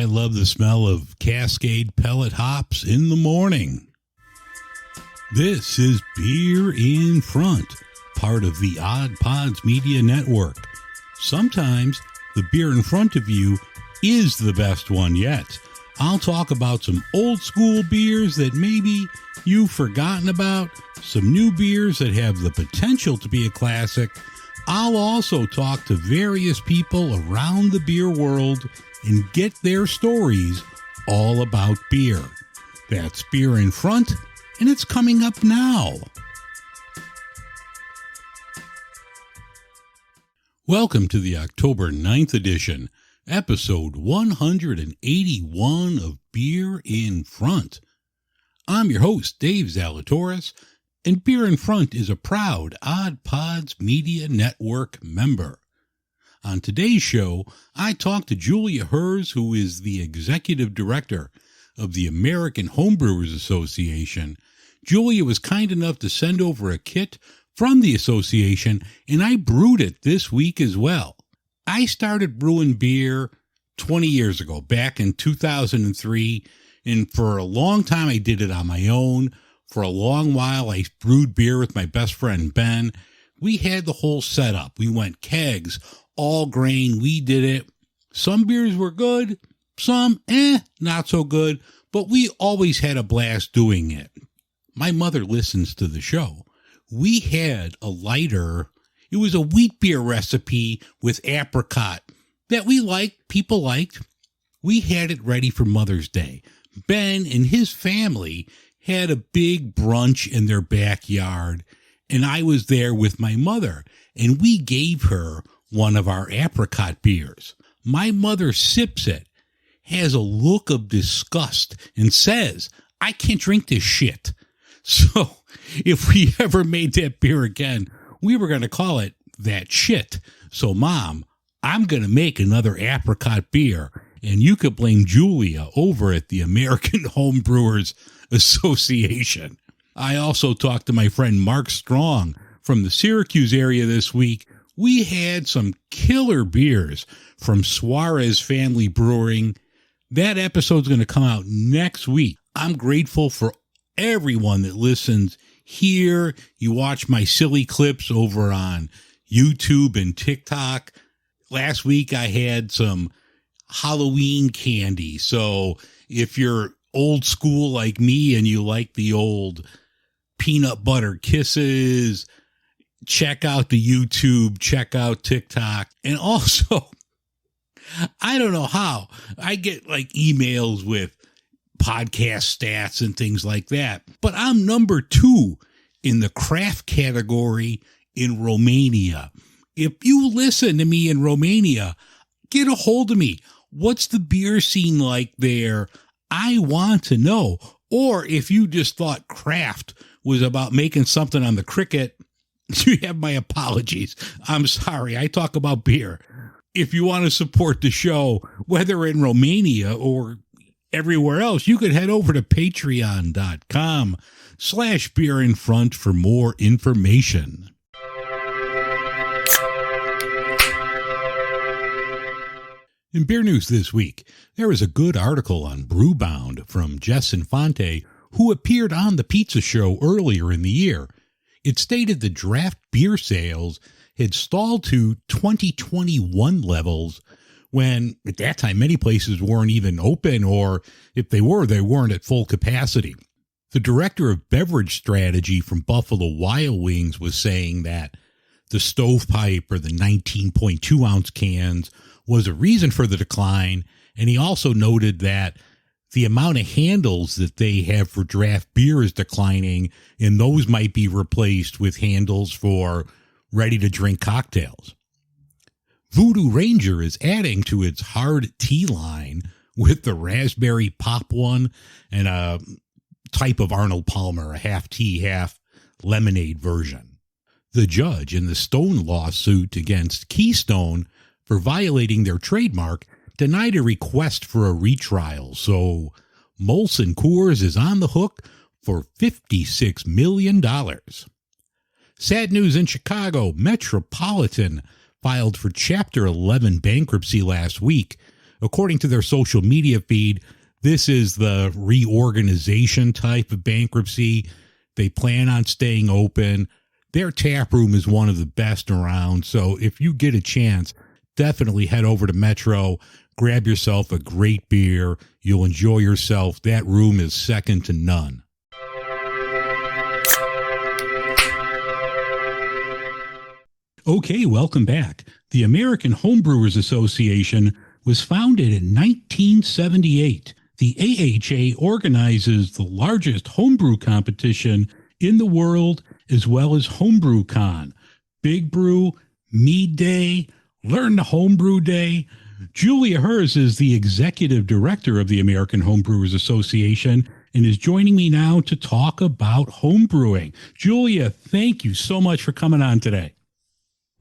I love the smell of Cascade pellet hops in the morning. This is Beer in Front, part of the Odd Pods Media Network. Sometimes the beer in front of you is the best one yet. I'll talk about some old school beers that maybe you've forgotten about, some new beers that have the potential to be a classic. I'll also talk to various people around the beer world and get their stories all about beer. That's Beer in Front, and it's coming up now. Welcome to the October 9th edition, episode 181 of Beer in Front. I'm your host, Dave Zalatoris, and Beer in Front is a proud Odd Pods Media Network member. On today's show, I talked to Julia Herz, who is the executive director of the American Homebrewers Association. Julia was kind enough to send over a kit from the association, and I brewed it this week as well. I started brewing beer 20 years ago, back in 2003, and for a long time I did it on my own. For a long while I brewed beer with my best friend Ben. We had the whole setup. We went kegs, all grain, we did it. Some beers were good, some not so good, but we always had a blast doing it. My mother listens to the show. We had a lighter, it was a wheat beer recipe with apricot that we liked, people liked. We had it ready for Mother's Day. Ben and his family had a big brunch in their backyard, and I was there with my mother, and we gave her one of our apricot beers. My mother sips it, has a look of disgust, and says, "I can't drink this shit." So if we ever made that beer again, we were going to call it that shit. So Mom, I'm going to make another apricot beer, and you could blame Julia over at the American Homebrewers Association. I also talked to my friend Mark Strong from the Syracuse area this week. We had some killer beers from Suarez Family Brewing. That episode's going to come out next week. I'm grateful for everyone that listens here. You watch my silly clips over on YouTube and TikTok. Last week I had some Halloween candy. So if you're old school like me and you like the old peanut butter kisses, check out the YouTube, check out TikTok. And also, I don't know how, I get like emails with podcast stats and things like that, but I'm number 2 in the craft category in Romania. If you listen to me in Romania, get a hold of me. What's the beer scene like there? I want to know. Or if you just thought craft was about making something on the cricket, you have my apologies. I'm sorry. I talk about beer. If you want to support the show, whether in Romania or everywhere else, you could head over to patreon.com/beerinfront for more information. In beer news this week, there is a good article on Brewbound from Jess Infante, who appeared on the Pizza Show earlier in the year. It stated that draft beer sales had stalled to 2021 levels when, at that time, many places weren't even open, or if they were, they weren't at full capacity. The director of beverage strategy from Buffalo Wild Wings was saying that the stovepipe or the 19.2-ounce cans was a reason for the decline, and he also noted that the amount of handles that they have for draft beer is declining, and those might be replaced with handles for ready-to-drink cocktails. Voodoo Ranger is adding to its hard tea line with the raspberry pop one and a type of Arnold Palmer, a half tea, half lemonade version. The judge in the Stone lawsuit against Keystone for violating their trademark denied a request for a retrial, so Molson Coors is on the hook for $56 million. Sad news in Chicago. Metropolitan filed for Chapter 11 bankruptcy last week, according to their social media feed, this is the reorganization type of bankruptcy. They plan on staying open. Their tap room is one of the best around. So if you get a chance, definitely head over to Metro, grab yourself a great beer. You'll enjoy yourself. That room is second to none. Okay, welcome back. The American Homebrewers Association was founded in 1978. The AHA organizes the largest homebrew competition in the world, as well as Homebrew Con, Big Brew, Mead Day, Learn to Homebrew Day. Julia Herz is the executive director of the American Homebrewers Association and is joining me now to talk about homebrewing. Julia, thank you so much for coming on today.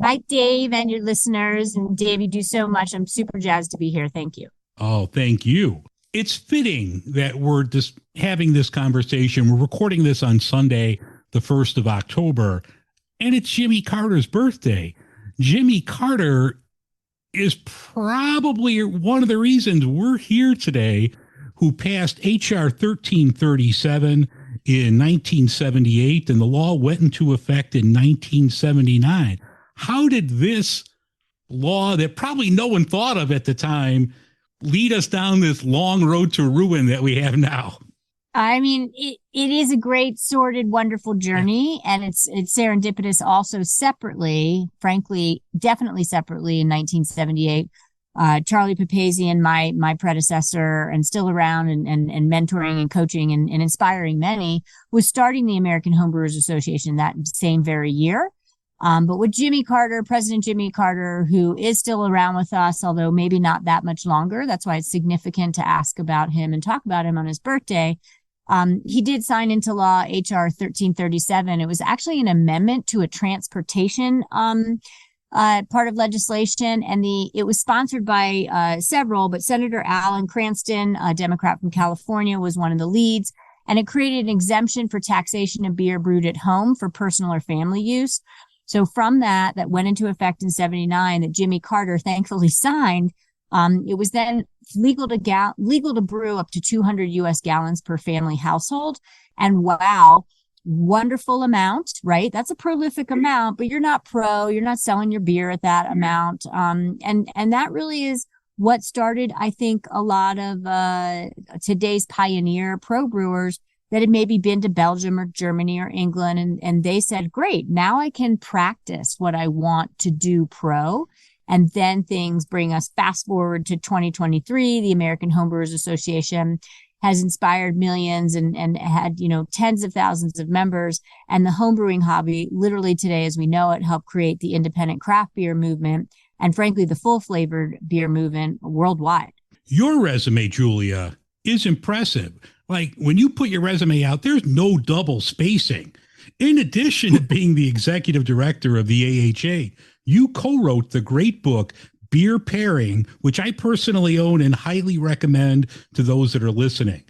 Hi, Dave, and your listeners. And Dave, you do so much. I'm super jazzed to be here. Thank you. Oh, thank you. It's fitting that we're just having this conversation. We're recording this on Sunday, the 1st of October, and it's Jimmy Carter's birthday. Jimmy Carter is probably one of the reasons we're here today, who passed H.R. 1337 in 1978, and the law went into effect in 1979. How did this law that probably no one thought of at the time lead us down this long road to ruin that we have now? I mean, it is a great, sordid, wonderful journey, and it's serendipitous also separately, frankly, definitely separately in 1978. Charlie Papazian, my predecessor and still around and mentoring and coaching and inspiring many, was starting the American Homebrewers Association that same very year. But with Jimmy Carter, President Jimmy Carter, who is still around with us, although maybe not that much longer. That's why it's significant to ask about him and talk about him on his birthday. He did sign into law H.R. 1337. It was actually an amendment to a transportation part of legislation, and it was sponsored by several, but Senator Alan Cranston, a Democrat from California, was one of the leads, and it created an exemption for taxation of beer brewed at home for personal or family use. So from that went into effect in 79 that Jimmy Carter thankfully signed. It was then legal to brew up to 200 U.S. gallons per family household. And wow, wonderful amount, right? That's a prolific amount, but you're not selling your beer at that amount. And that really is what started, I think, a lot of today's pioneer pro brewers that had maybe been to Belgium or Germany or England. And they said, great, now I can practice what I want to do pro. And then things bring us fast forward to 2023. The American Homebrewers Association has inspired millions and had, tens of thousands of members. And the homebrewing hobby, literally today as we know it, helped create the independent craft beer movement and frankly, the full flavored beer movement worldwide. Your resume, Julia, is impressive. Like when you put your resume out, there's no double spacing. In addition to being the executive director of the AHA, you co-wrote the great book, Beer Pairing, which I personally own and highly recommend to those that are listening.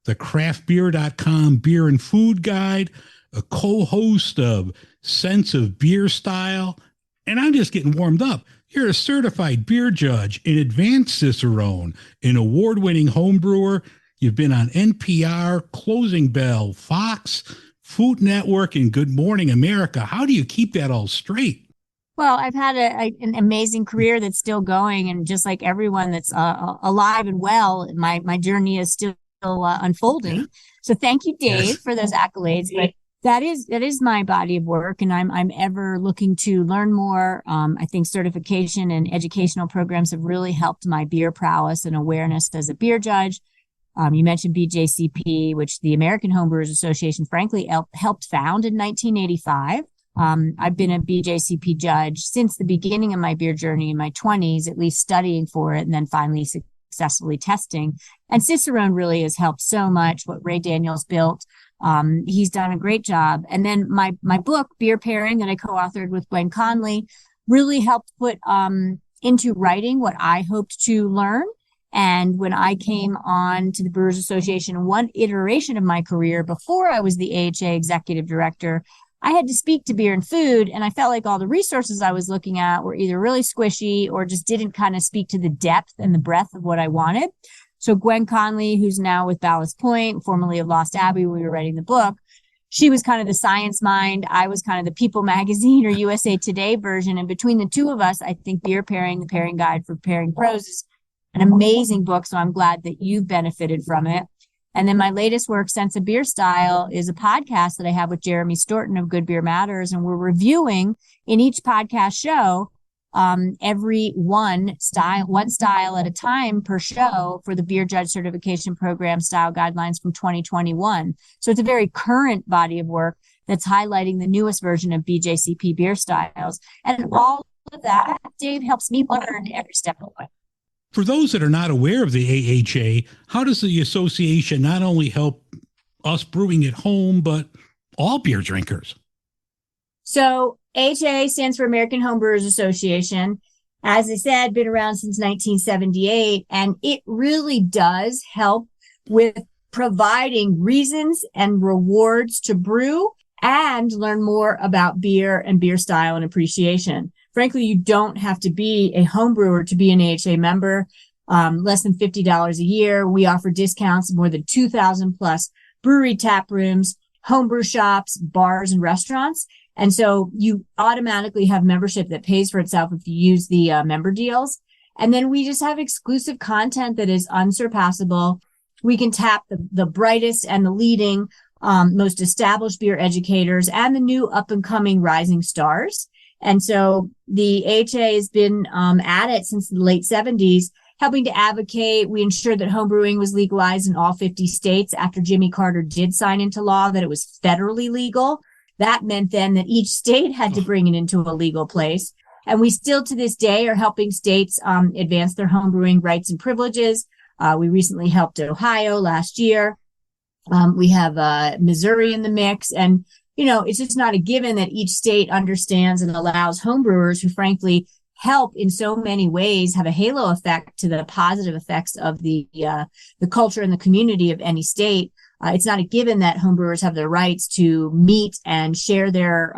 The craftbeer.com beer and food guide, a co-host of Sense of Beer Style, and I'm just getting warmed up. You're a certified beer judge, an advanced Cicerone, an award-winning homebrewer. You've been on NPR, Closing Bell, Fox, Food Network, and Good Morning America. How do you keep that all straight? Well, I've had an amazing career that's still going. And just like everyone that's alive and well, my journey is still unfolding. Yeah. So thank you, Dave, for those accolades. But that is my body of work. And I'm ever looking to learn more. I think certification and educational programs have really helped my beer prowess and awareness as a beer judge. You mentioned BJCP, which the American Homebrewers Association, frankly, helped found in 1985. I've been a BJCP judge since the beginning of my beer journey in my 20s, at least studying for it, and then finally successfully testing. And Cicerone really has helped so much. What Ray Daniels built, he's done a great job. And then my book, Beer Pairing, that I co-authored with Gwen Conley, really helped put into writing what I hoped to learn. And when I came on to the Brewers Association, one iteration of my career before I was the AHA executive director, I had to speak to beer and food, and I felt like all the resources I was looking at were either really squishy or just didn't kind of speak to the depth and the breadth of what I wanted. So Gwen Conley, who's now with Ballast Point, formerly of Lost Abbey, we were writing the book, she was kind of the science mind. I was kind of the People Magazine or USA Today version. And between the two of us, I think Beer Pairing, the Pairing Guide for Pairing Pros, is an amazing book. So I'm glad that you've benefited from it. And then my latest work, Sense of Beer Style, is a podcast that I have with Jeremy Storton of Good Beer Matters. And we're reviewing in each podcast show every one style at a time per show for the Beer Judge Certification Program style guidelines from 2021. So it's a very current body of work that's highlighting the newest version of BJCP beer styles. And all of that, Dave, helps me learn every step of the way. For those that are not aware of the AHA, how does the association not only help us brewing at home, but all beer drinkers? So AHA stands for American Homebrewers Association. As I said, been around since 1978, and it really does help with providing reasons and rewards to brew and learn more about beer and beer style and appreciation. Frankly, you don't have to be a home brewer to be an AHA member. Less than $50 a year. We offer discounts in more than 2,000 plus brewery tap rooms, homebrew shops, bars, and restaurants. And so you automatically have membership that pays for itself if you use the member deals. And then we just have exclusive content that is unsurpassable. We can tap the brightest and the leading, most established beer educators and the new up and coming rising stars. And so the AHA has been at it since the late 70s, helping to advocate. We ensured that homebrewing was legalized in all 50 states after Jimmy Carter did sign into law that it was federally legal. That meant then that each state had to bring it into a legal place. And we still to this day are helping states advance their homebrewing rights and privileges. We recently helped Ohio last year. We have Missouri in the mix. And it's just not a given that each state understands and allows homebrewers who frankly help in so many ways have a halo effect to the positive effects of the culture and the community of any state. It's not a given that homebrewers have the rights to meet and share their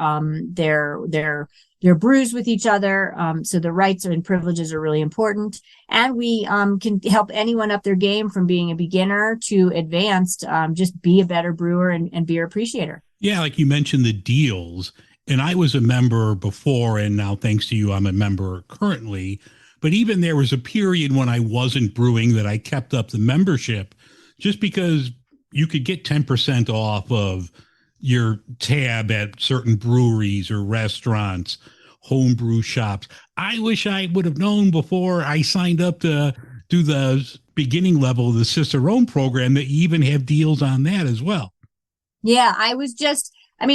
brews with each other. So the rights and privileges are really important. And we can help anyone up their game from being a beginner to advanced, just be a better brewer and beer appreciator. Yeah, like you mentioned the deals, and I was a member before, and now thanks to you, I'm a member currently. But even there was a period when I wasn't brewing that I kept up the membership just because you could get 10% off of your tab at certain breweries or restaurants, homebrew shops. I wish I would have known before I signed up to do the beginning level of the Cicerone program that you even have deals on that as well. Yeah,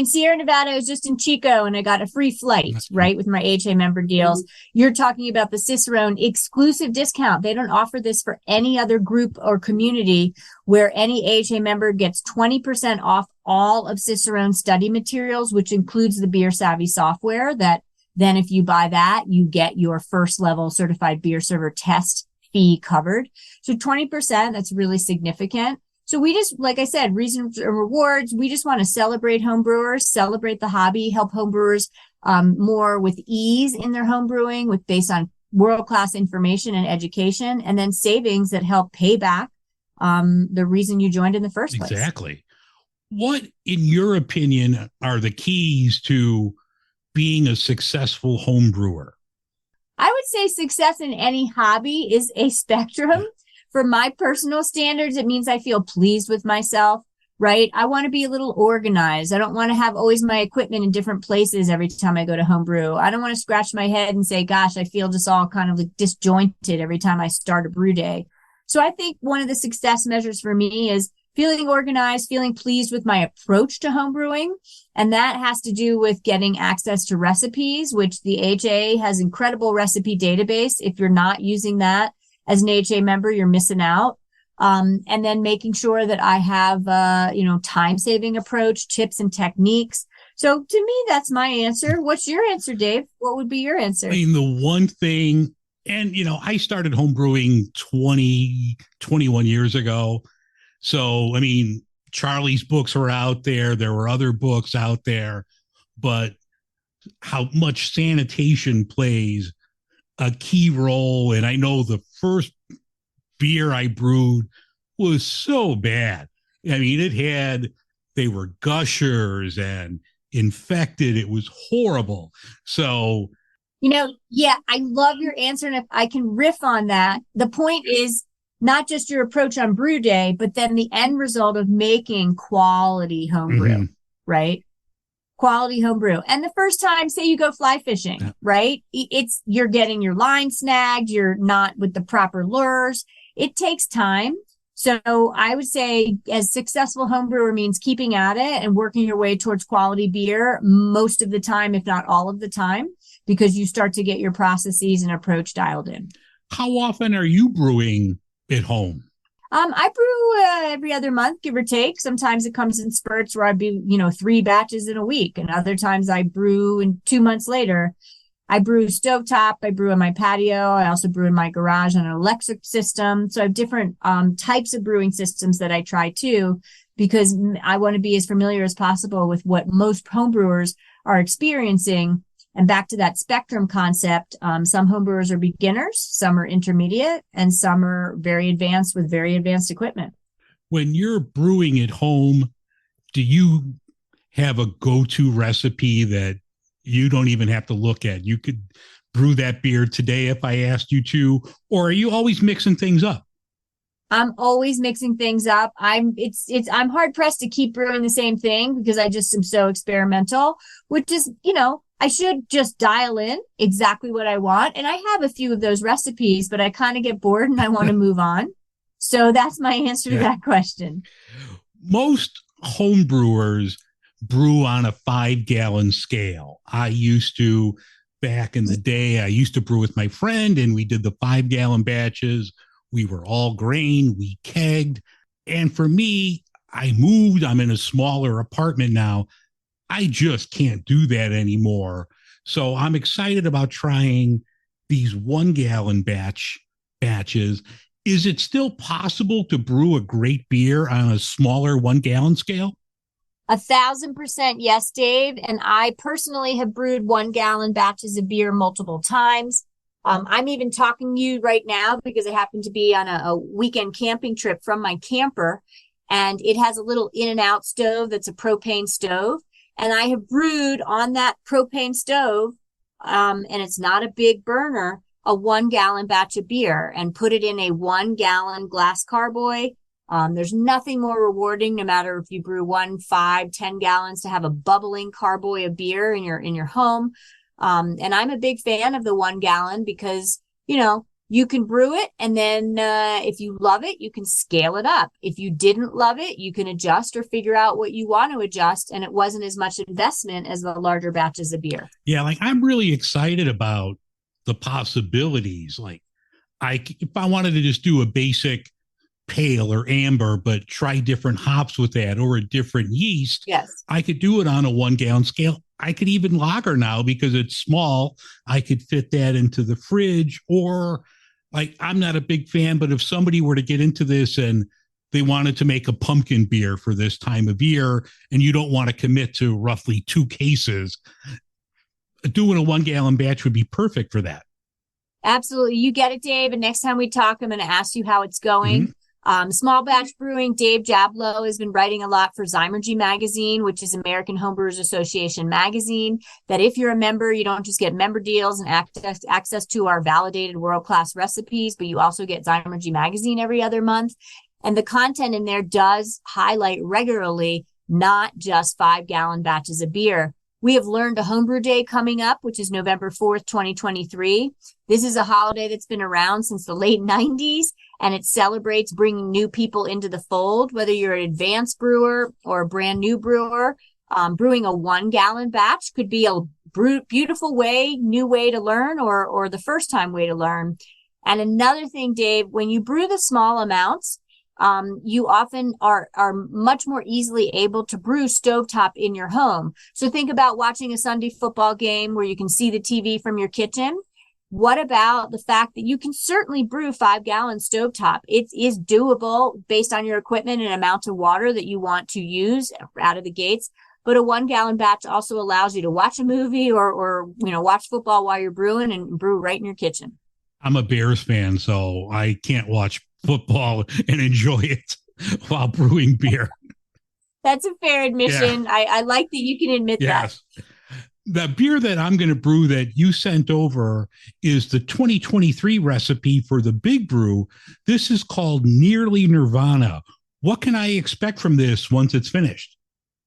Sierra Nevada was just in Chico and I got a free flight, right, with my AHA member deals. You're talking about the Cicerone exclusive discount. They don't offer this for any other group or community where any AHA member gets 20% off all of Cicerone study materials, which includes the Beer Savvy software that then if you buy that, you get your first level certified beer server test fee covered. So 20%, that's really significant. So we just, like I said, reasons and rewards. We just want to celebrate homebrewers, celebrate the hobby, help homebrewers more with ease in their homebrewing based on world-class information and education, and then savings that help pay back the reason you joined in the first place. Exactly. What, in your opinion, are the keys to being a successful homebrewer? I would say success in any hobby is a spectrum. For my personal standards, it means I feel pleased with myself, right? I want to be a little organized. I don't want to have always my equipment in different places every time I go to homebrew. I don't want to scratch my head and say, gosh, I feel just all kind of like disjointed every time I start a brew day. So I think one of the success measures for me is feeling organized, feeling pleased with my approach to homebrewing. And that has to do with getting access to recipes, which the AHA has incredible recipe database. If you're not using that, as an AHA member, you're missing out. And then making sure that I have, time-saving approach, tips and techniques. So to me, that's my answer. What's your answer, Dave? What would be your answer? I mean, the one thing, and, I started homebrewing 21 years ago. So, Charlie's books were out there. There were other books out there. but how much sanitation plays a key role. And I know the first beer I brewed was so bad. I mean, they were gushers and infected. It was horrible. So, yeah, I love your answer. And if I can riff on that, the point is not just your approach on brew day, but then the end result of making quality homebrew, right? Quality homebrew. And the first time, say you go fly fishing, right? You're getting your line snagged. You're not with the proper lures. It takes time. So I would say as successful homebrewer means keeping at it and working your way towards quality beer most of the time, if not all of the time, because you start to get your processes and approach dialed in. How often are you brewing at home? I brew every other month, give or take. Sometimes it comes in spurts where I do, 3 batches in a week. And other times I brew and 2 months later. I brew stovetop. I brew in my patio. I also brew in my garage on an electric system. So I have different types of brewing systems that I try too, because I want to be as familiar as possible with what most homebrewers are experiencing. And back to that spectrum concept, some homebrewers are beginners, some are intermediate, and some are very advanced with very advanced equipment. When you're brewing at home, do you have a go-to recipe that you don't even have to look at? You could brew that beer today if I asked you to, or are you always mixing things up? I'm always mixing things up. I'm hard pressed to keep brewing the same thing because I just am so experimental, which is, I should just dial in exactly what I want. And I have a few of those recipes, but I kind of get bored and I want to move on. So that's my answer to that question. Most homebrewers brew on a 5-gallon scale. I used to, back in the day, I used to brew with my friend and we did the 5-gallon batches. We were all grain, we kegged. And for me, I moved, I'm in a smaller apartment now. I just can't do that anymore. So I'm excited about trying these 1-gallon batches. Is it still possible to brew a great beer on a smaller 1-gallon scale? 1,000% yes, Dave. And I personally have brewed 1-gallon batches of beer multiple times. I'm even talking to you right now because I happen to be on a weekend camping trip from my camper, and it has a little in and out stove that's a propane stove. And I have brewed on that propane stove, and it's not a big burner, a 1-gallon batch of beer and put it in a 1-gallon glass carboy. There's nothing more rewarding, no matter if you brew 1, 5, 10 gallons, to have a bubbling carboy of beer in your home. And I'm a big fan of the 1-gallon because, you can brew it. And then if you love it, you can scale it up. If you didn't love it, you can adjust or figure out what you want to adjust. And it wasn't as much investment as the larger batches of beer. Yeah, I'm really excited about the possibilities. If I wanted to just do a basic pale or amber, but try different hops with that or a different yeast, yes, I could do it on a 1-gallon scale. I could even lager now because it's small. I could fit that into the fridge, or I'm not a big fan, but if somebody were to get into this and they wanted to make a pumpkin beer for this time of year and you don't want to commit to roughly 2 cases, doing a 1-gallon batch would be perfect for that. Absolutely. You get it, Dave. And next time we talk, I'm going to ask you how it's going. Mm-hmm. Small batch brewing, Dave Jablow has been writing a lot for Zymergy magazine, which is American Homebrewers Association magazine, that if you're a member, you don't just get member deals and access to our validated world-class recipes, but you also get Zymergy magazine every other month. And the content in there does highlight regularly, not just 5-gallon batches of beer. We have learned a homebrew day coming up, which is November 4th, 2023. This is a holiday that's been around since the late 90s, and it celebrates bringing new people into the fold, whether you're an advanced brewer or a brand new brewer. Brewing a 1-gallon batch could be a beautiful new way to learn, or the first time way to learn. And another thing, Dave, when you brew the small amounts, you often are much more easily able to brew stovetop in your home. So think about watching a Sunday football game where you can see the TV from your kitchen. What about the fact that you can certainly brew 5-gallon stovetop? It is doable based on your equipment and amount of water that you want to use out of the gates. but a 1 gallon batch also allows you to watch a movie or watch football while you're brewing and brew right in your kitchen. I'm a Bears fan, so I can't watch football and enjoy it while brewing beer. That's a fair admission. Yeah. I like that you can admit that. The beer that I'm going to brew that you sent over is the 2023 recipe for the big brew. This is called Nearly Nirvana. What can I expect from this once it's finished?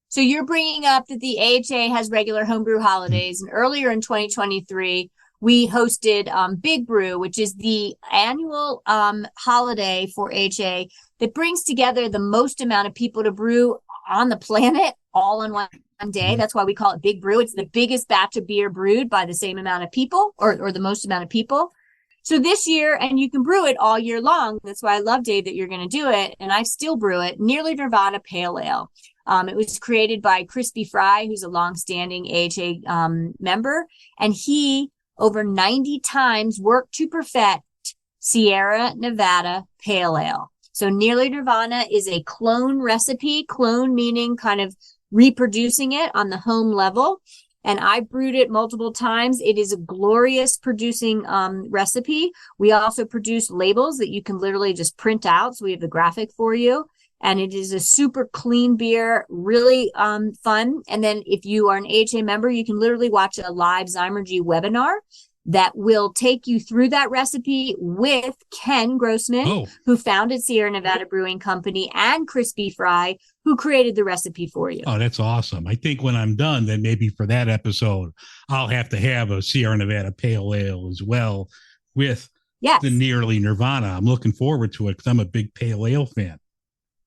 So you're bringing up that the AHA has regular homebrew holidays. And earlier in 2023, we hosted Big Brew, which is the annual holiday for AHA that brings together the most amount of people to brew on the planet all in one day. That's why we call it Big Brew. It's the biggest batch of beer brewed by the same amount of people or the most amount of people. So this year, and you can brew it all year long. That's why I love, Dave, that you're going to do it. And I still brew it, Nearly Nirvana Pale Ale. It was created by Crispy Fry, who's a longstanding AHA member. And he, over 90 times, worked to perfect Sierra Nevada Pale Ale. So Nearly Nirvana is a clone recipe, clone meaning kind of reproducing it on the home level. And I brewed it multiple times. It is a glorious producing recipe. We also produce labels that you can literally just print out. So we have the graphic for you. And it is a super clean beer, really fun. And then if you are an AHA member, you can literally watch a live Zymergy webinar that will take you through that recipe with Ken Grossman, who founded Sierra Nevada Brewing Company, and Crispy Fry, who created the recipe for you. Oh, that's awesome. I think when I'm done, then maybe for that episode, I'll have to have a Sierra Nevada Pale Ale as well with the Nearly Nirvana. I'm looking forward to it because I'm a big Pale Ale fan.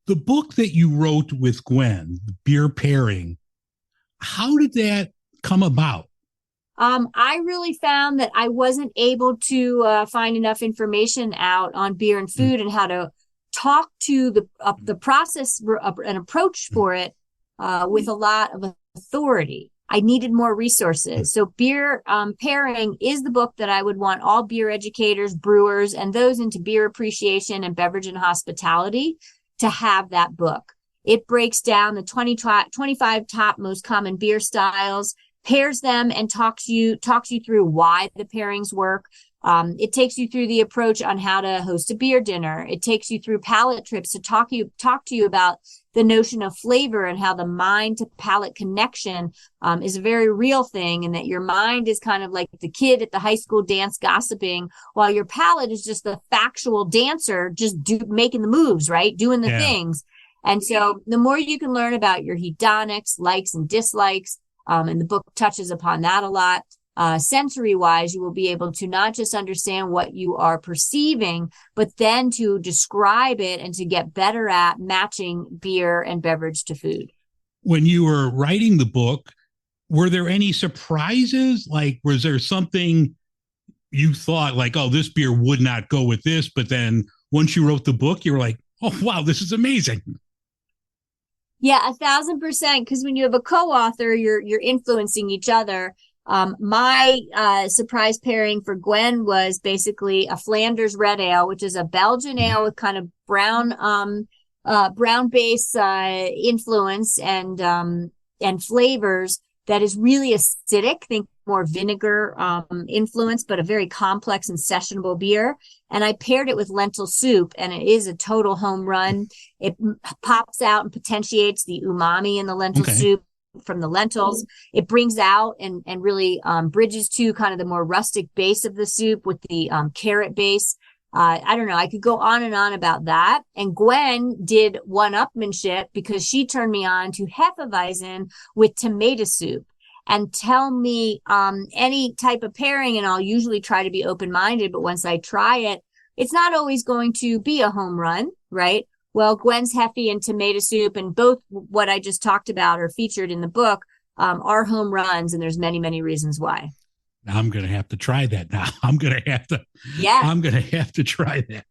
The book that you wrote with Gwen, the Beer Pairing, how did that come about? I really found that I wasn't able to find enough information out on beer and food and how to talk to the process and approach for it with a lot of authority. I needed more resources. So Beer Pairing is the book that I would want all beer educators, brewers, and those into beer appreciation and beverage and hospitality to have that book. It breaks down the 25 top most common beer styles, pairs them, and talks you through why the pairings work. It takes you through the approach on how to host a beer dinner. It takes you through palate trips to talk to you about the notion of flavor and how the mind to palate connection is a very real thing, and that your mind is kind of like the kid at the high school dance gossiping, while your palate is just the factual dancer, just making the moves, right? Doing the things. And so the more you can learn about your hedonics, likes and dislikes, and the book touches upon that a lot. Sensory wise, you will be able to not just understand what you are perceiving, but then to describe it and to get better at matching beer and beverage to food. When you were writing the book, were there any surprises? Like, was there something you thought like, oh, this beer would not go with this, but then once you wrote the book, you were like, oh, wow, this is amazing. Yeah, 1,000%. Because when you have a co-author, you're influencing each other. My surprise pairing for Gwen was basically a Flanders Red Ale, which is a Belgian ale with kind of brown base influence and flavors that is really acidic. Think more vinegar influence, but a very complex and sessionable beer. And I paired it with lentil soup, and it is a total home run. It pops out and potentiates the umami in the lentil soup from the lentils. It brings out and really bridges to kind of the more rustic base of the soup with the carrot base. I don't know. I could go on and on about that. And Gwen did one-upmanship because she turned me on to Hefeweizen with tomato soup. And tell me any type of pairing, and I'll usually try to be open-minded, but once I try it, it's not always going to be a home run, right? Well, Gwen's Hefe and tomato soup, and both what I just talked about are featured in the book, are home runs, and there's many, many reasons why. I'm going to have to try that now. I'm going to have to try that.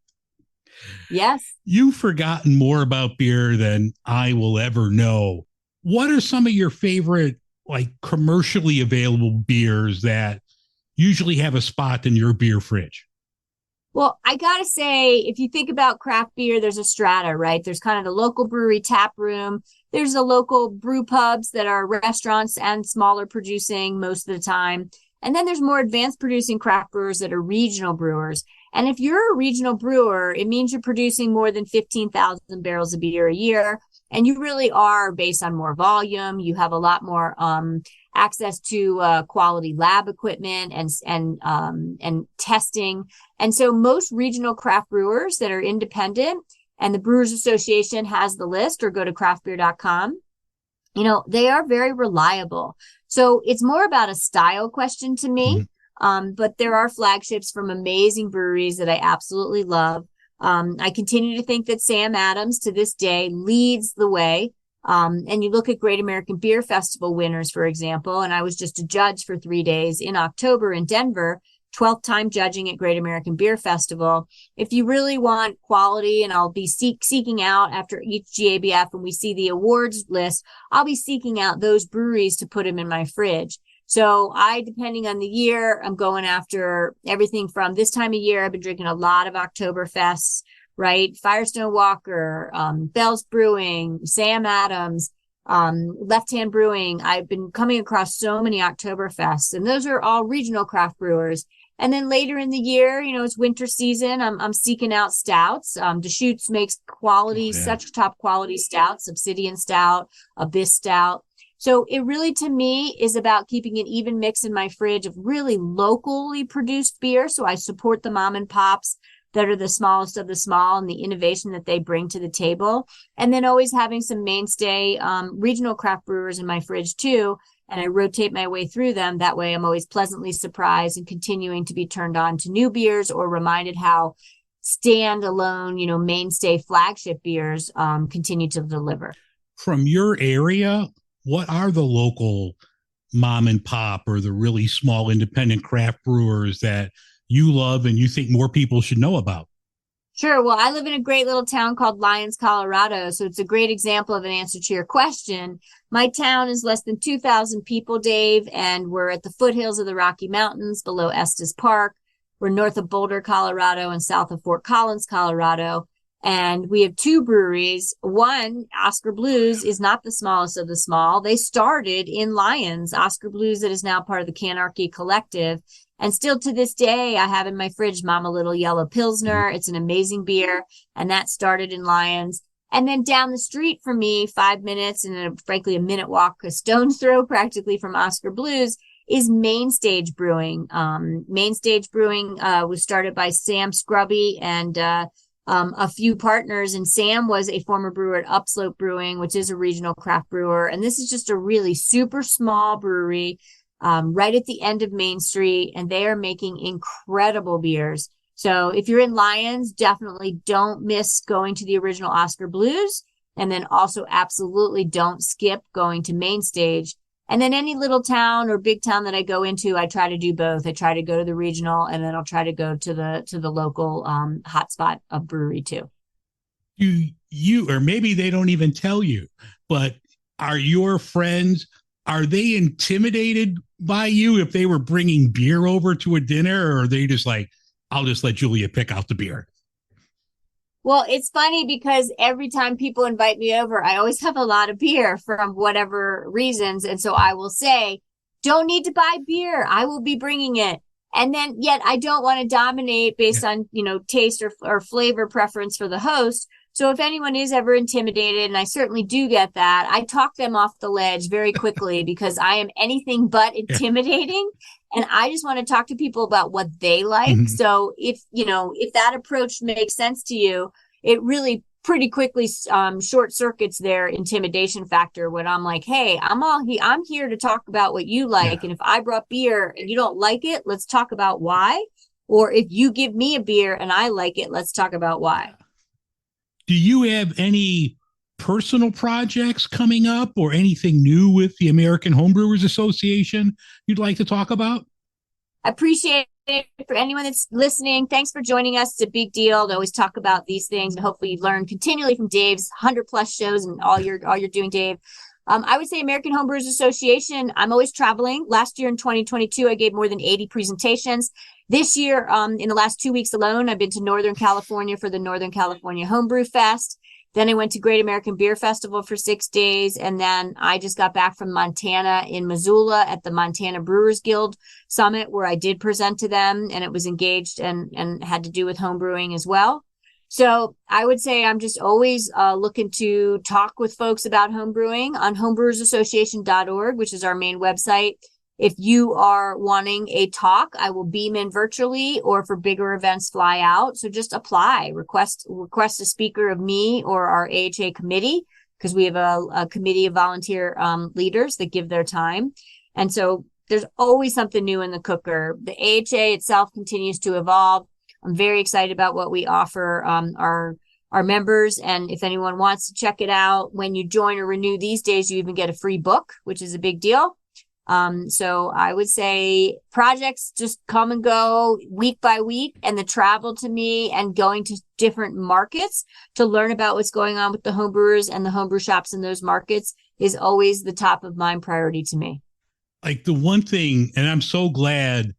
Yes. You've forgotten more about beer than I will ever know. What are some of your favorite, like, commercially available beers that usually have a spot in your beer fridge? Well, I gotta say, if you think about craft beer, there's a strata, right? There's kind of the local brewery tap room. There's the local brew pubs that are restaurants and smaller producing most of the time. And then there's more advanced producing craft brewers that are regional brewers. And if you're a regional brewer, it means you're producing more than 15,000 barrels of beer a year. And you really are based on more volume. You have a lot more access to quality lab equipment and testing. And so most regional craft brewers that are independent, and the Brewers Association has the list, or go to craftbeer.com, they are very reliable. So it's more about a style question to me. But there are flagships from amazing breweries that I absolutely love. I continue to think that Sam Adams to this day leads the way. And you look at Great American Beer Festival winners, for example, and I was just a judge for 3 days in October in Denver, 12th time judging at Great American Beer Festival. If you really want quality, and I'll be seeking out after each GABF, and we see the awards list, I'll be seeking out those breweries to put them in my fridge. So depending on the year, I'm going after everything from this time of year. I've been drinking a lot of Oktoberfests, right? Firestone Walker, Bell's Brewing, Sam Adams, Left Hand Brewing. I've been coming across so many Oktoberfests, and those are all regional craft brewers. And then later in the year, it's winter season. I'm seeking out stouts. Deschutes makes such top quality stouts, Obsidian Stout, Abyss Stout. So it really, to me, is about keeping an even mix in my fridge of really locally produced beer. So I support the mom and pops that are the smallest of the small and the innovation that they bring to the table. And then always having some mainstay regional craft brewers in my fridge too. And I rotate my way through them. That way I'm always pleasantly surprised and continuing to be turned on to new beers, or reminded how standalone, mainstay flagship beers continue to deliver. From your area, what are the local mom and pop or the really small independent craft brewers that you love and you think more people should know about? Sure. Well, I live in a great little town called Lyons, Colorado. So it's a great example of an answer to your question. My town is less than 2,000 people, Dave, and we're at the foothills of the Rocky Mountains below Estes Park. We're north of Boulder, Colorado, and south of Fort Collins, Colorado. And we have 2 breweries. One, Oscar Blues, is not the smallest of the small. They started in Lyons. Oscar Blues, that is now part of the Canarchy Collective. And still to this day, I have in my fridge Mama Little Yellow Pilsner. It's an amazing beer. And that started in Lyons. And then down the street from me, 5 minutes and frankly a minute walk, a stone's throw practically from Oscar Blues, is Mainstage Brewing. Mainstage Brewing was started by Sam Scrubby and a few partners, and Sam was a former brewer at Upslope Brewing, which is a regional craft brewer. And this is just a really super small brewery right at the end of Main Street, and they are making incredible beers. So if you're in Lyons, definitely don't miss going to the original Oscar Blues, and then also absolutely don't skip going to Mainstage. And then any little town or big town that I go into, I try to do both. I try to go to the regional, and then I'll try to go to the local hotspot of brewery too. You or maybe they don't even tell you, but are your friends, are they intimidated by you if they were bringing beer over to a dinner, or are they just like, I'll just let Julia pick out the beer? Well, it's funny because every time people invite me over, I always have a lot of beer from whatever reasons. And so I will say, don't need to buy beer. I will be bringing it. And then yet I don't want to dominate based on, taste or flavor preference for the host. So if anyone is ever intimidated, and I certainly do get that, I talk them off the ledge very quickly because I am anything but intimidating. And I just want to talk to people about what they like. Mm-hmm. So if that approach makes sense to you, it really pretty quickly short circuits their intimidation factor when I'm like, hey, I'm here to talk about what you like. Yeah. And if I brought beer and you don't like it, let's talk about why. Or if you give me a beer and I like it, let's talk about why. Do you have any personal projects coming up or anything new with the American Homebrewers Association you'd like to talk about? I appreciate it. For anyone that's listening, thanks for joining us. It's a big deal to always talk about these things, and hopefully you learn continually from Dave's 100+ shows and all you're doing, Dave. I would say American Homebrewers Association. I'm always traveling. Last year in 2022, I gave more than 80 presentations. This year, in the last 2 weeks alone, I've been to Northern California for the Northern California Homebrew Fest. Then I went to Great American Beer Festival for 6 days. And then I just got back from Montana in Missoula at the Montana Brewers Guild Summit, where I did present to them, and it was engaged and had to do with homebrewing as well. So I would say I'm just always looking to talk with folks about homebrewing on homebrewersassociation.org, which is our main website. If you are wanting a talk, I will beam in virtually, or for bigger events, fly out. So just apply, request a speaker of me or our AHA committee, because we have a committee of volunteer leaders that give their time. And so there's always something new in the cooker. The AHA itself continues to evolve. I'm very excited about what we offer our members. And if anyone wants to check it out, when you join or renew these days, you even get a free book, which is a big deal. So I would say projects just come and go week by week, and the travel to me and going to different markets to learn about what's going on with the homebrewers and the homebrew shops in those markets is always the top of mind priority to me. Like the one thing, and I'm so glad,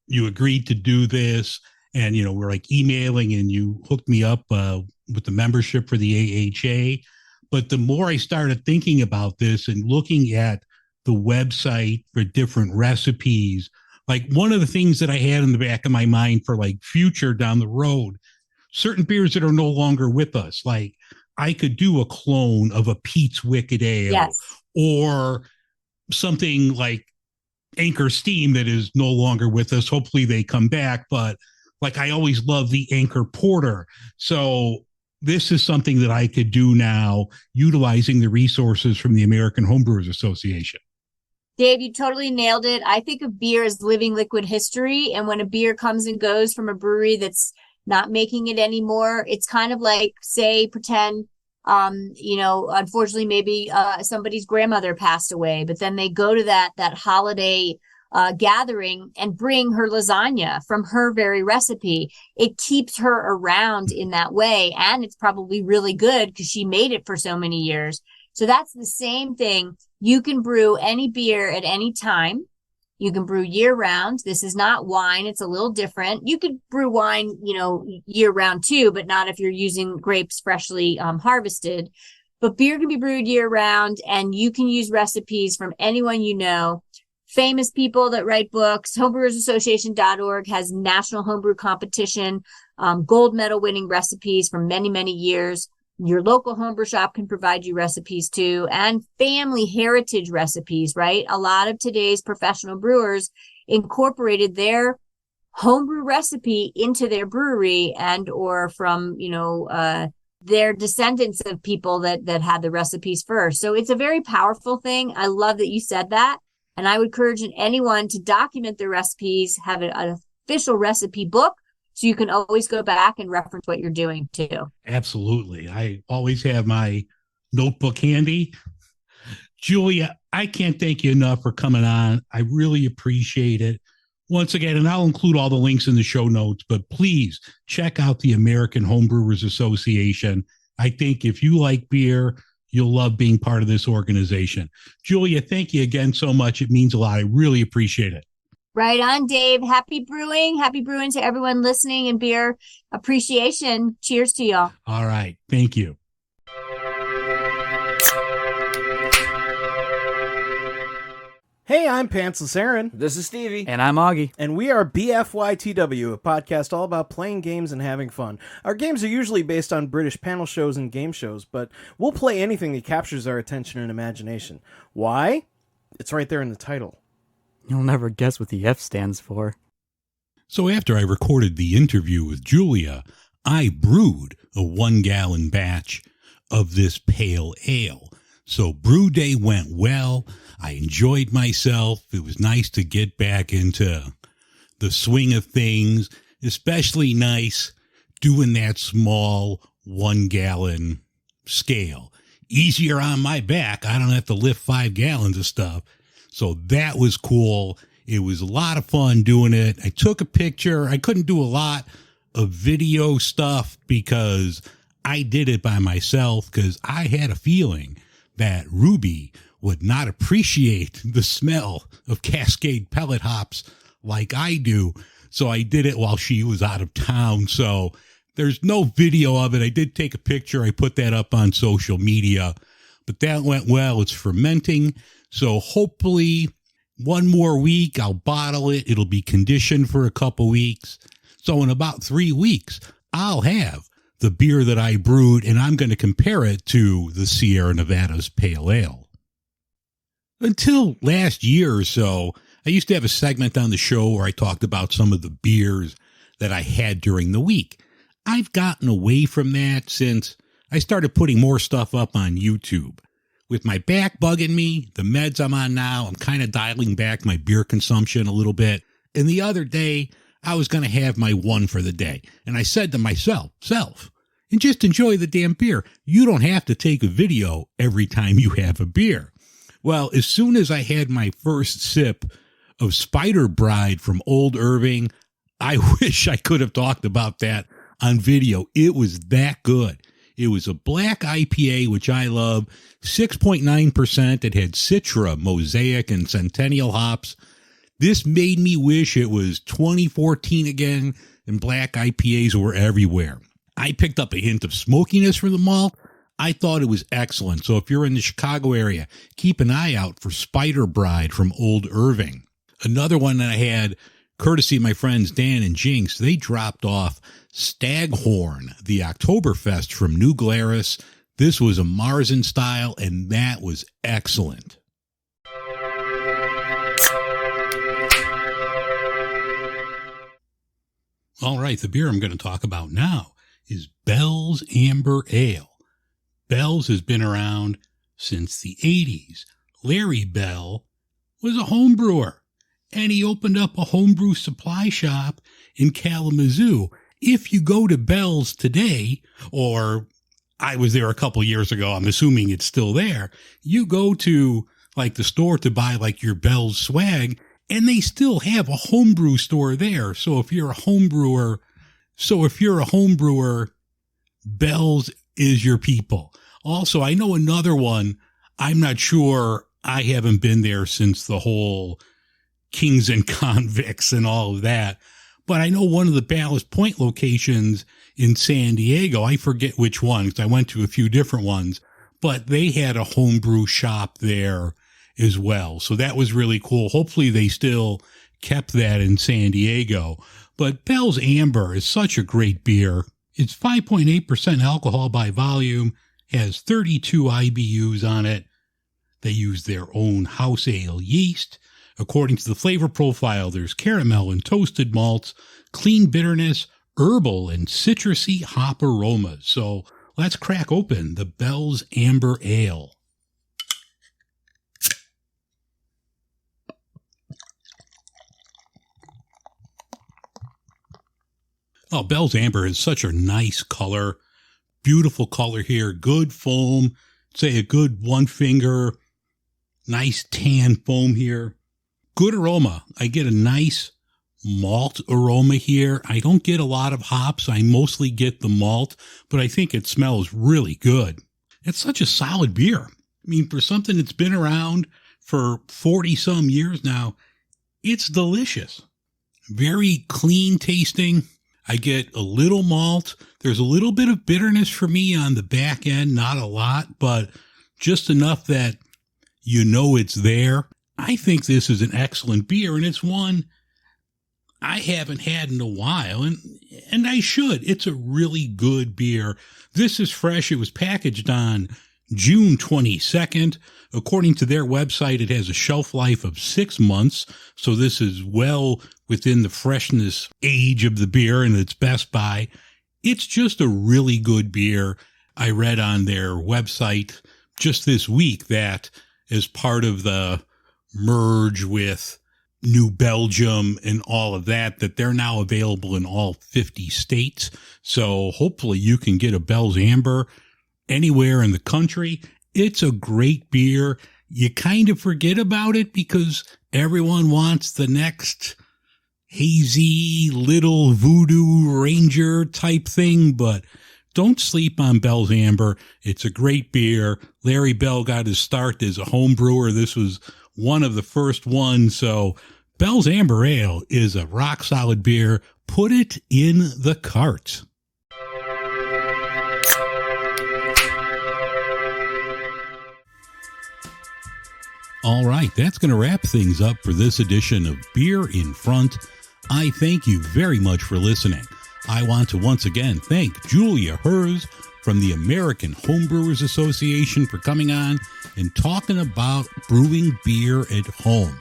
you agreed to do this, and, we're like emailing, and you hooked me up with the membership for the AHA. But the more I started thinking about this and looking at the website for different recipes, like one of the things that I had in the back of my mind for like future down the road, certain beers that are no longer with us, like I could do a clone of a Pete's Wicked Ale, yes, or something like Anchor Steam that is no longer with us. Hopefully they come back, but like I always love the Anchor Porter. So this is something that I could do now, utilizing the resources from the American Homebrewers Association. Dave, you totally nailed it. I think of beer as living liquid history. And when a beer comes and goes from a brewery that's not making it anymore, it's kind of like, say, pretend, unfortunately, maybe somebody's grandmother passed away, but then they go to that holiday gathering and bring her lasagna from her very recipe. It keeps her around in that way. And it's probably really good because she made it for so many years. So that's the same thing. You can brew any beer at any time. You can brew year round. This is not wine. It's a little different. You could brew wine, year round too, but not if you're using grapes freshly harvested. But beer can be brewed year round, and you can use recipes from anyone you know. Famous people that write books. Homebrewersassociation.org has national homebrew competition, gold medal winning recipes from many, many years. Your local homebrew shop can provide you recipes too, and family heritage recipes, right? A lot of today's professional brewers incorporated their homebrew recipe into their brewery, and or from, their descendants of people that had the recipes first. So it's a very powerful thing. I love that you said that. And I would encourage anyone to document their recipes, have an official recipe book, so you can always go back and reference what you're doing too. Absolutely. I always have my notebook handy. Julia, I can't thank you enough for coming on. I really appreciate it. Once again, and I'll include all the links in the show notes, but please check out the American Homebrewers Association. I think if you like beer, you'll love being part of this organization. Julia, thank you again so much. It means a lot. I really appreciate it. Right on, Dave. Happy brewing. Happy brewing to everyone listening, and beer appreciation. Cheers to y'all. All right. Thank you. Hey, I'm Pantsless Aaron. This is Stevie. And I'm Augie. And we are BFYTW, a podcast all about playing games and having fun. Our games are usually based on British panel shows and game shows, but we'll play anything that captures our attention and imagination. Why? It's right there in the title. You'll never guess what the F stands for. So after I recorded the interview with Julia, I brewed a 1-gallon batch of this pale ale. So brew day went well. I enjoyed myself. It was nice to get back into the swing of things, especially nice doing that small 1-gallon scale. Easier on my back. I don't have to lift 5 gallons of stuff. So that was cool. It was a lot of fun doing it. I took a picture. I couldn't do a lot of video stuff because I did it by myself, because I had a feeling that Ruby would not appreciate the smell of Cascade pellet hops like I do. So I did it while she was out of town. So there's no video of it. I did take a picture. I put that up on social media, but that went well. It's fermenting. So hopefully one more week, I'll bottle it. It'll be conditioned for a couple weeks. So in about 3 weeks, I'll have the beer that I brewed, and I'm going to compare it to the Sierra Nevadas Pale Ale. Until last year or so, I used to have a segment on the show where I talked about some of the beers that I had during the week. I've gotten away from that since I started putting more stuff up on YouTube. With my back bugging me, the meds I'm on now, I'm kind of dialing back my beer consumption a little bit. And the other day, I was going to have my one for the day. And I said to myself, and just enjoy the damn beer. You don't have to take a video every time you have a beer. Well, as soon as I had my first sip of Spider Bride from Old Irving, I wish I could have talked about that on video. It was that good. It was a black IPA, which I love, 6.9%. It had Citra, Mosaic, and Centennial hops. This made me wish it was 2014 again, and black IPAs were everywhere. I picked up a hint of smokiness from the malt. I thought it was excellent. So if you're in the Chicago area, keep an eye out for Spider Bride from Old Irving. Another one that I had, courtesy of my friends Dan and Jinx, they dropped off Staghorn, the Oktoberfest from New Glarus. This was a Marzen style, and that was excellent. All right, the beer I'm going to talk about now is Bell's Amber Ale. Bell's has been around since the 80s. Larry Bell was a home brewer, and he opened up a homebrew supply shop in Kalamazoo. If you go to Bell's today, or I was there a couple years ago, I'm assuming it's still there, you go to like the store to buy like your Bell's swag, and they still have a homebrew store there. So if you're a homebrewer, Bell's is your people. Also, I know another one. I'm not sure. I haven't been there since the whole Kings and Convicts and all of that. But I know one of the Ballast Point locations in San Diego. I forget which one, because I went to a few different ones. But they had a homebrew shop there as well. So that was really cool. Hopefully they still kept that in San Diego. But Bell's Amber is such a great beer. It's 5.8% alcohol by volume, has 32 IBUs on it. They use their own house ale yeast. According to the flavor profile, there's caramel and toasted malts, clean bitterness, herbal and citrusy hop aromas. So let's crack open the Bell's Amber Ale. Oh, Bell's Amber is such a nice color. Beautiful color here. Good foam. Say a good one finger. Nice tan foam here. Good aroma. I get a nice malt aroma here. I don't get a lot of hops. I mostly get the malt, but I think it smells really good. It's such a solid beer. I mean, for something that's been around for 40 some years now, it's delicious. Very clean tasting. I get a little malt. There's a little bit of bitterness for me on the back end, not a lot, but just enough that you know it's there. I think this is an excellent beer, and it's one I haven't had in a while, and I should. It's a really good beer. This is fresh. It was packaged on June 22nd. According to their website, it has a shelf life of 6 months, so this is well within the freshness age of the beer and its best buy. It's just a really good beer. I read on their website just this week that as part of the merge with New Belgium and all of that, that they're now available in all 50 states. So hopefully you can get a Bell's Amber anywhere in the country. It's a great beer. You kind of forget about it because everyone wants the next hazy little voodoo ranger type thing, but don't sleep on Bell's Amber. It's a great beer. Larry Bell got his start as a home brewer. This was one of the first ones. So Bell's Amber Ale is a rock solid beer. Put it in the cart. All right, that's going to wrap things up for this edition of Beer in Front. I thank you very much for listening. I want to once again thank Julia Herz from the American Homebrewers Association for coming on and talking about brewing beer at home.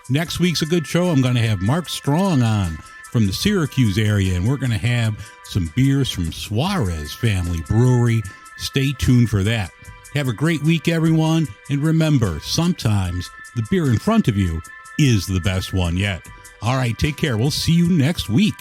Next week's a good show. I'm going to have Mark Strong on from the Syracuse area, and we're going to have some beers from Suarez Family Brewery. Stay tuned for that. Have a great week, everyone, and remember, sometimes the beer in front of you is the best one yet. All right, take care. We'll see you next week.